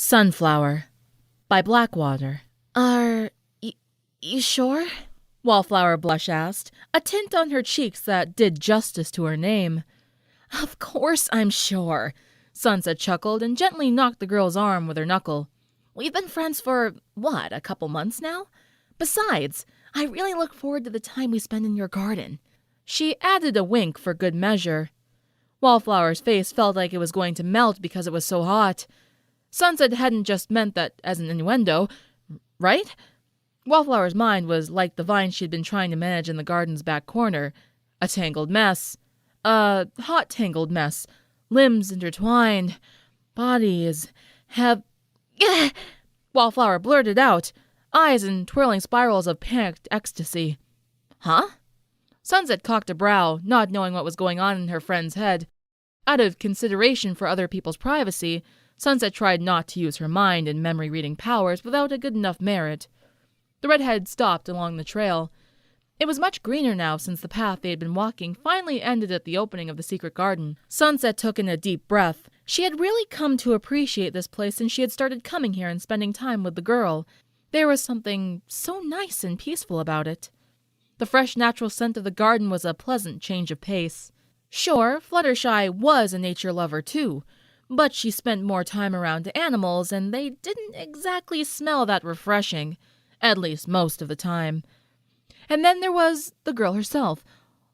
Sunflower by Blackwater. Are you sure? Wallflower Blush asked, a tint on her cheeks that did justice to her name. Of course I'm sure. Sunset chuckled and gently knocked the girl's arm with her knuckle. We've been friends for, a couple months now? Besides, I really look forward to the time we spend in your garden. She added a wink for good measure. Wallflower's face felt like it was going to melt because it was so hot. Sunset hadn't just meant that as an innuendo, right? Wallflower's mind was like the vine she'd been trying to manage in the garden's back corner. A tangled mess. A hot tangled mess. Limbs intertwined. Bodies have... Wallflower blurted out, eyes in twirling spirals of panicked ecstasy. Huh? Sunset cocked a brow, not knowing what was going on in her friend's head. Out of consideration for other people's privacy, Sunset tried not to use her mind and memory-reading powers without a good enough merit. The redhead stopped along the trail. It was much greener now since the path they had been walking finally ended at the opening of the secret garden. Sunset took in a deep breath. She had really come to appreciate this place since she had started coming here and spending time with the girl. There was something so nice and peaceful about it. The fresh natural scent of the garden was a pleasant change of pace. Sure, Fluttershy was a nature lover too, but she spent more time around animals and they didn't exactly smell that refreshing, at least most of the time. And then there was the girl herself,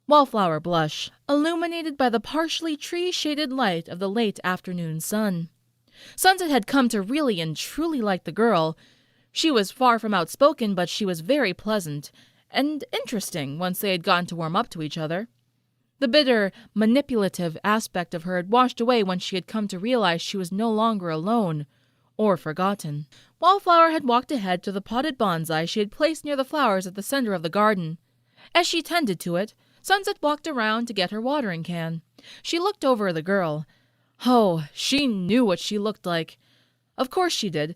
Wallflower Blush, illuminated by the partially tree-shaded light of the late afternoon sun. Sunset had come to really and truly like the girl. She was far from outspoken, but she was very pleasant and interesting once they had gotten to warm up to each other. The bitter, manipulative aspect of her had washed away when she had come to realize she was no longer alone or forgotten. Wallflower had walked ahead to the potted bonsai she had placed near the flowers at the center of the garden. As she tended to it, Sunset walked around to get her watering can. She looked over the girl. Oh, she knew what she looked like. Of course she did,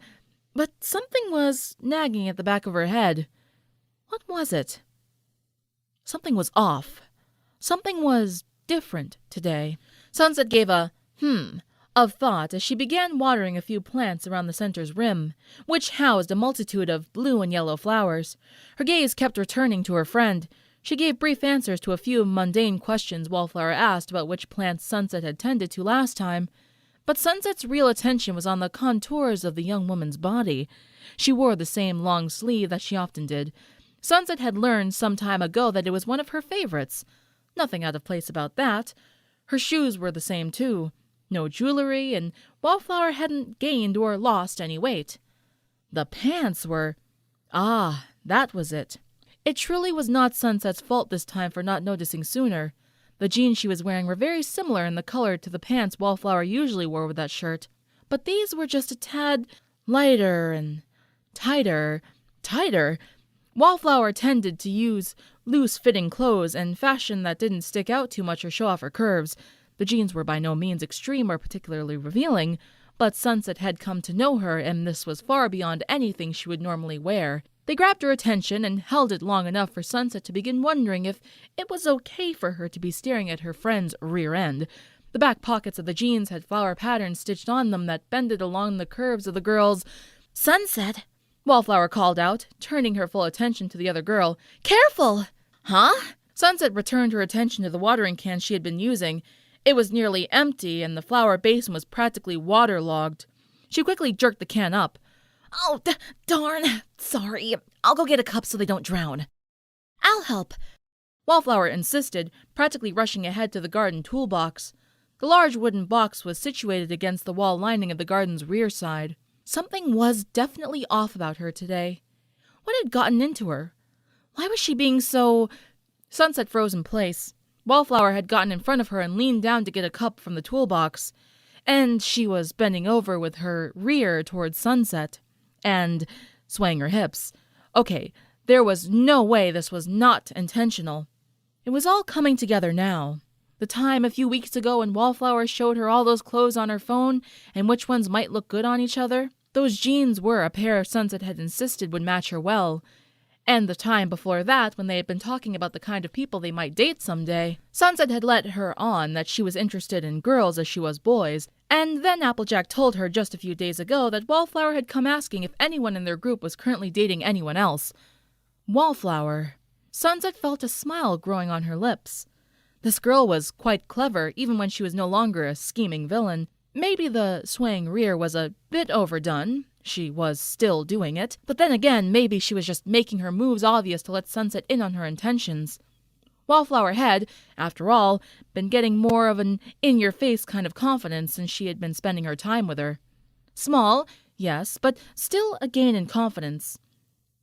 but something was nagging at the back of her head. What was it? Something was off. Something was different today. Sunset gave a of thought as she began watering a few plants around the center's rim, which housed a multitude of blue and yellow flowers. Her gaze kept returning to her friend. She gave brief answers to a few mundane questions Wallflower asked about which plants Sunset had tended to last time. But Sunset's real attention was on the contours of the young woman's body. She wore the same long sleeve that she often did. Sunset had learned some time ago that it was one of her favorites. Nothing out of place about that. Her shoes were the same, too. No jewelry, and Wallflower hadn't gained or lost any weight. The pants were... that was it. It truly was not Sunset's fault this time for not noticing sooner. The jeans she was wearing were very similar in the color to the pants Wallflower usually wore with that shirt, but these were just a tad lighter and tighter. Wallflower tended to use loose-fitting clothes and fashion that didn't stick out too much or show off her curves. The jeans were by no means extreme or particularly revealing, but Sunset had come to know her, and this was far beyond anything she would normally wear. They grabbed her attention and held it long enough for Sunset to begin wondering if it was okay for her to be staring at her friend's rear end. The back pockets of the jeans had flower patterns stitched on them that bended along the curves of the girl's... "Sunset," Wallflower called out, turning her full attention to the other girl. "Careful!" "Huh?" Sunset returned her attention to the watering can she had been using. It was nearly empty, and the flower basin was practically waterlogged. She quickly jerked the can up. "Oh, darn! Sorry. I'll go get a cup so they don't drown." "I'll help," Wallflower insisted, practically rushing ahead to the garden toolbox. The large wooden box was situated against the wall lining of the garden's rear side. Something was definitely off about her today. What had gotten into her? Why was she being so... Sunset froze in place. Wallflower had gotten in front of her and leaned down to get a cup from the toolbox. And she was bending over with her rear towards Sunset and swaying her hips. Okay, there was no way this was not intentional. It was all coming together now. The time a few weeks ago when Wallflower showed her all those clothes on her phone and which ones might look good on each other. Those jeans were a pair Sunset had insisted would match her well. And the time before that, when they had been talking about the kind of people they might date someday, Sunset had let her on that she was interested in girls as she was boys, And then Applejack told her just a few days ago that Wallflower had come asking if anyone in their group was currently dating anyone else. Wallflower. Sunset felt a smile growing on her lips. This girl was quite clever, even when she was no longer a scheming villain. Maybe the swaying rear was a bit overdone. She was still doing it. But then again, maybe she was just making her moves obvious to let Sunset in on her intentions. Wallflower had, after all, been getting more of an in-your-face kind of confidence since she had been spending her time with her. Small, yes, but still a gain in confidence.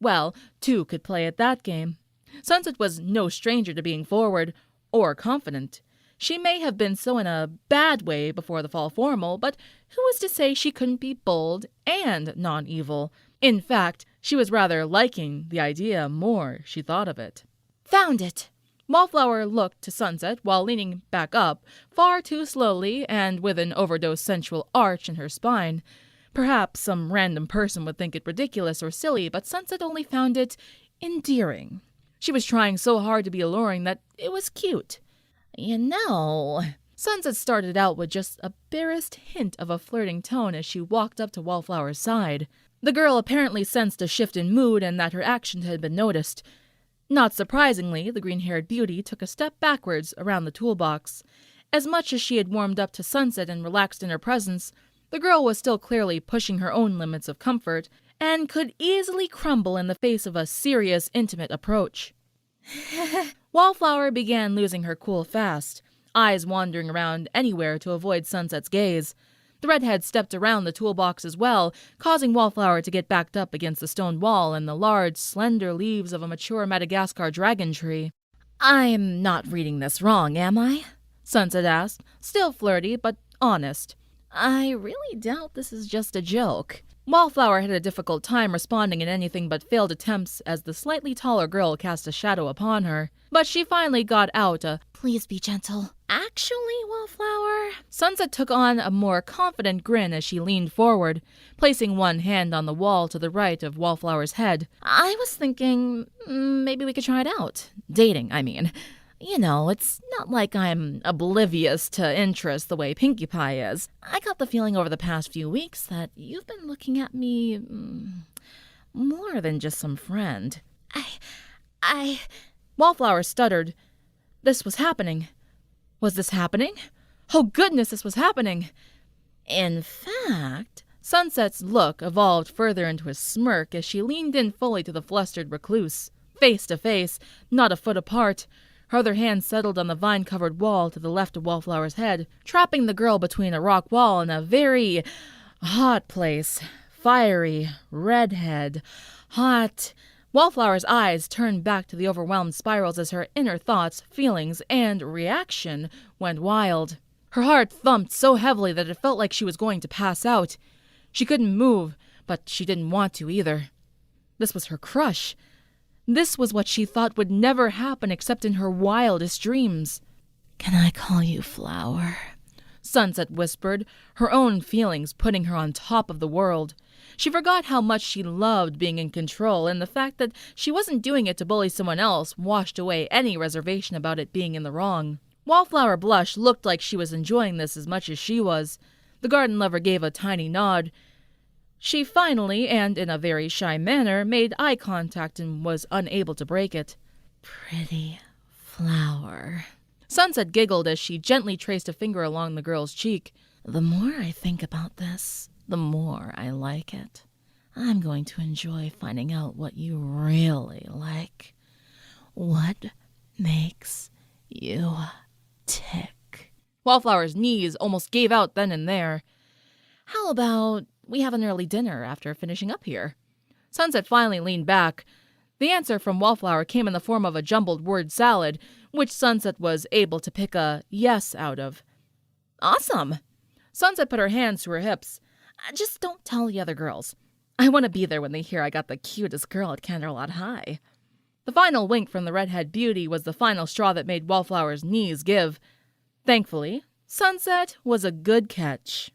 Well, two could play at that game. Sunset was no stranger to being forward, or confident. She may have been so in a bad way before the fall formal, but who was to say she couldn't be bold and non-evil? In fact, she was rather liking the idea more she thought of it. Found it! Wallflower looked to Sunset while leaning back up, far too slowly and with an overdose sensual arch in her spine. Perhaps some random person would think it ridiculous or silly, but Sunset only found it endearing. She was trying so hard to be alluring that it was cute. You know... Sunset started out with just a barest hint of a flirting tone as she walked up to Wallflower's side. The girl apparently sensed a shift in mood and that her actions had been noticed. Not surprisingly, the green-haired beauty took a step backwards around the toolbox. As much as she had warmed up to Sunset and relaxed in her presence, the girl was still clearly pushing her own limits of comfort and could easily crumble in the face of a serious, intimate approach. Wallflower began losing her cool fast, eyes wandering around anywhere to avoid Sunset's gaze. The redhead stepped around the toolbox as well, causing Wallflower to get backed up against the stone wall and the large, slender leaves of a mature Madagascar dragon tree. I'm not reading this wrong, am I? Sunset asked, still flirty but honest. I really doubt this is just a joke. Wallflower had a difficult time responding in anything but failed attempts as the slightly taller girl cast a shadow upon her. But she finally got out a, "Please be gentle." Actually, Wallflower... Sunset took on a more confident grin as she leaned forward, placing one hand on the wall to the right of Wallflower's head. I was thinking maybe we could try it out. Dating, I mean. You know, it's not like I'm oblivious to interest the way Pinkie Pie is. I got the feeling over the past few weeks that you've been looking at me more than just some friend. I... Wallflower stuttered. This was happening. Was this happening? Oh goodness, this was happening. In fact... Sunset's look evolved further into a smirk as she leaned in fully to the flustered recluse. Face to face, not a foot apart. Her other hand settled on the vine-covered wall to the left of Wallflower's head, trapping the girl between a rock wall and a very hot place. Fiery, redhead, hot. Wallflower's eyes turned back to the overwhelmed spirals as her inner thoughts, feelings, and reaction went wild. Her heart thumped so heavily that it felt like she was going to pass out. She couldn't move, but she didn't want to either. This was her crush. This was what she thought would never happen except in her wildest dreams. "Can I call you Flower?" Sunset whispered, her own feelings putting her on top of the world. She forgot how much she loved being in control, and the fact that she wasn't doing it to bully someone else washed away any reservation about it being in the wrong. Wallflower Blush looked like she was enjoying this as much as she was. The garden lover gave a tiny nod. She finally, and in a very shy manner, made eye contact and was unable to break it. "Pretty flower." Sunset giggled as she gently traced a finger along the girl's cheek. "The more I think about this, the more I like it. I'm going to enjoy finding out what you really like. What makes you tick?" Wallflower's knees almost gave out then and there. "How about we have an early dinner after finishing up here?" Sunset finally leaned back. The answer from Wallflower came in the form of a jumbled word salad, which Sunset was able to pick a yes out of. "Awesome!" Sunset put her hands to her hips. "Just don't tell the other girls. I want to be there when they hear I got the cutest girl at Candlelight High." The final wink from the redhead beauty was the final straw that made Wallflower's knees give. Thankfully, Sunset was a good catch.